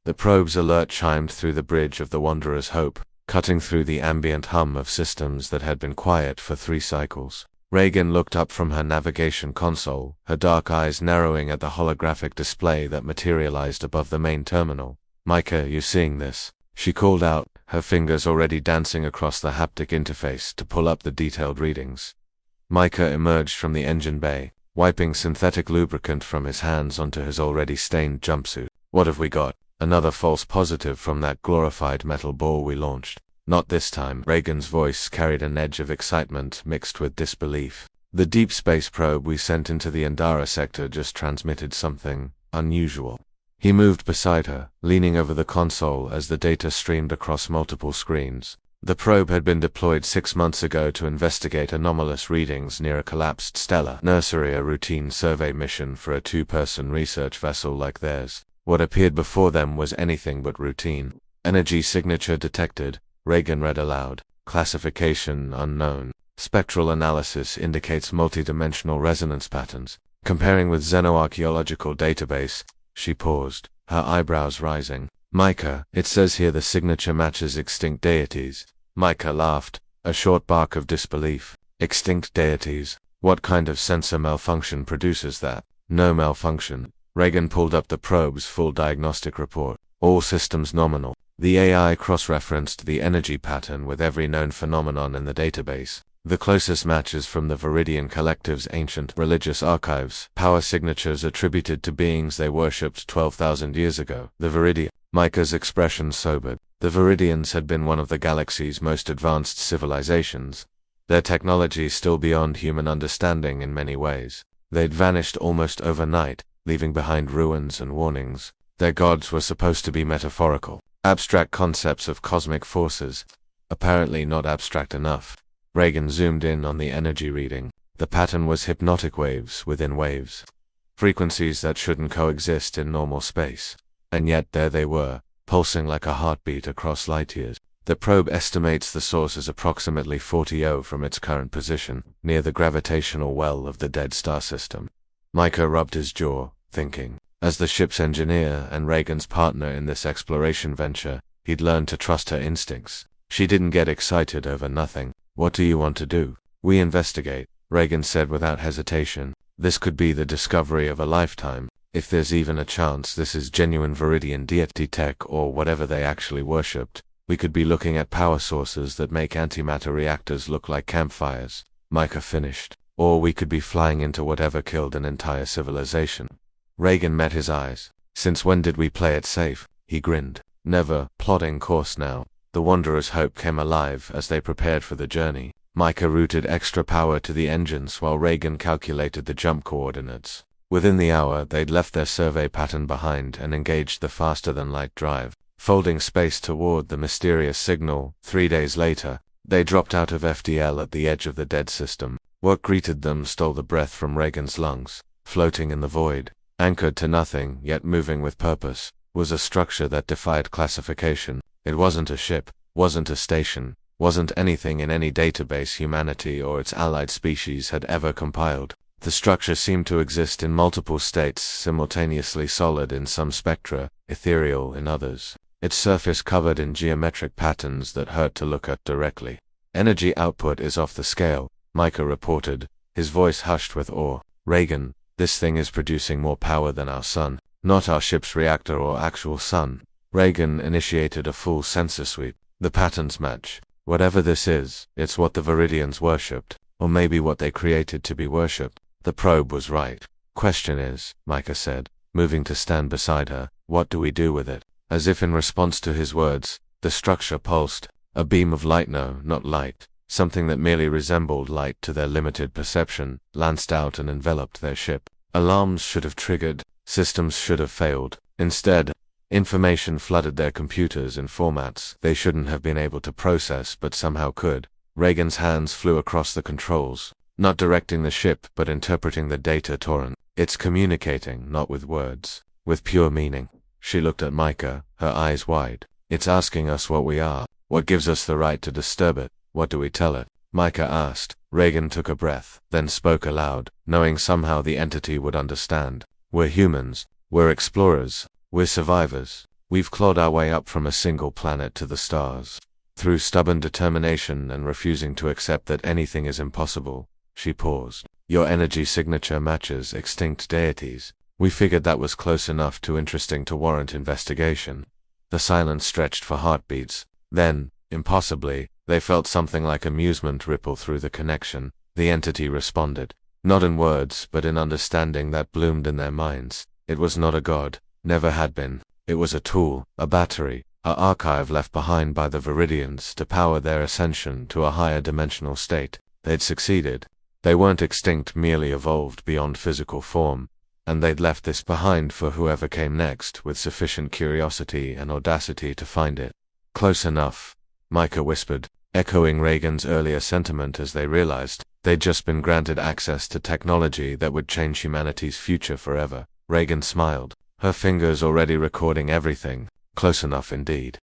The probe's alert chimed through the bridge of the Wanderer's hope, cutting through the ambient hum of systems that had been quiet for 3 cycles. Reagan looked up from her navigation console, her dark eyes narrowing at the holographic display that materialized above the main terminal. "Micah, you seeing this?" she called out, her fingers already dancing across the haptic interface to pull up the detailed readings. Micah emerged from the engine bay, wiping synthetic lubricant from his hands onto his already stained jumpsuit. "What have we got? Another false positive from that glorified metal ball we launched." "Not this time." Reagan's voice carried an edge of excitement mixed with disbelief. "The deep space probe we sent into the Andara sector just transmitted something unusual." He moved beside her, leaning over the console as the data streamed across multiple screens. The probe had been deployed 6 months ago to investigate anomalous readings near a collapsed stellar nursery, a routine survey mission for a 2-person research vessel like theirs. What appeared before them was anything but routine. "Energy signature detected," Reagan read aloud. "Classification unknown. Spectral analysis indicates multidimensional resonance patterns. Comparing with xenoarchaeological database." She paused, her eyebrows rising. "Micah, it says here the signature matches extinct deities." Micah laughed, a short bark of disbelief. "Extinct deities? What kind of sensor malfunction produces that?" "No malfunction." Reagan pulled up the probe's full diagnostic report. "All systems nominal." The AI cross-referenced the energy pattern with every known phenomenon in the database. The closest matches from the Viridian Collective's ancient religious archives, power signatures attributed to beings they worshipped 12,000 years ago. The Viridian. Micah's expression sobered. The Viridians had been one of the galaxy's most advanced civilizations. Their technology still beyond human understanding in many ways. They'd vanished almost overnight, leaving behind ruins and warnings. Their gods were supposed to be metaphorical, abstract concepts of cosmic forces. Apparently not abstract enough. Reagan zoomed in on the energy reading. The pattern was hypnotic waves within waves. Frequencies that shouldn't coexist in normal space. And yet there they were, pulsing like a heartbeat across light years. The probe estimates the source is approximately 40 from its current position, near the gravitational well of the dead star system. Micah rubbed his jaw, thinking. As the ship's engineer and Reagan's partner in this exploration venture, he'd learned to trust her instincts. She didn't get excited over nothing. "What do you want to do?" "We investigate," Reagan said without hesitation. "This could be the discovery of a lifetime. If there's even a chance this is genuine Viridian deity tech or whatever they actually worshipped, we could be looking at power sources that make antimatter reactors look like campfires." Micah finished. "Or we could be flying into whatever killed an entire civilization." Reagan met his eyes. "Since when did we play it safe?" He grinned. "Never." Plotting course now. The Wanderer's hope came alive as they prepared for the journey. Micah routed extra power to the engines while Reagan calculated the jump coordinates. Within the hour, they'd left their survey pattern behind and engaged the faster-than-light drive, folding space toward the mysterious signal. 3 days later, they dropped out of FDL at the edge of the dead system. What greeted them stole the breath from Reagan's lungs. Floating in the void, anchored to nothing, yet moving with purpose, was a structure that defied classification. It wasn't a ship, wasn't a station, wasn't anything in any database humanity or its allied species had ever compiled. The structure seemed to exist in multiple states, simultaneously solid in some spectra, ethereal in others. Its surface covered in geometric patterns that hurt to look at directly. "Energy output is off the scale," Micah reported, his voice hushed with awe. "Reagan, this thing is producing more power than our sun. Not our ship's reactor or actual sun." Reagan initiated a full sensor sweep. "The patterns match. Whatever this is, it's what the Viridians worshipped, or maybe what they created to be worshipped." The probe was right. "Question is," Micah said, moving to stand beside her, "what do we do with it?" As if in response to his words, the structure pulsed. A beam of light, no, not light, something that merely resembled light to their limited perception, lanced out and enveloped their ship. Alarms should have triggered, systems should have failed. Instead, information flooded their computers in formats they shouldn't have been able to process but somehow could. Reagan's hands flew across the controls, not directing the ship but interpreting the data torrent. "It's communicating, not with words, with pure meaning." She looked at Micah, her eyes wide. "It's asking us what we are. What gives us the right to disturb it? What do we tell it?" Micah asked. Reagan took a breath, then spoke aloud, knowing somehow the entity would understand. "We're humans. We're explorers. We're survivors. We've clawed our way up from a single planet to the stars. Through stubborn determination and refusing to accept that anything is impossible." She paused. "Your energy signature matches extinct deities. We figured that was close enough to interesting to warrant investigation." The silence stretched for heartbeats. Then, impossibly, they felt something like amusement ripple through the connection. The entity responded. Not in words, but in understanding that bloomed in their minds. It was not a god. Never had been. It was a tool, a battery, an archive left behind by the Viridians to power their ascension to a higher dimensional state. They'd succeeded. They weren't extinct, merely evolved beyond physical form. And they'd left this behind for whoever came next with sufficient curiosity and audacity to find it. "Close enough," Micah whispered, echoing Reagan's earlier sentiment as they realized they'd just been granted access to technology that would change humanity's future forever. Reagan smiled, her fingers already recording everything. Close enough indeed.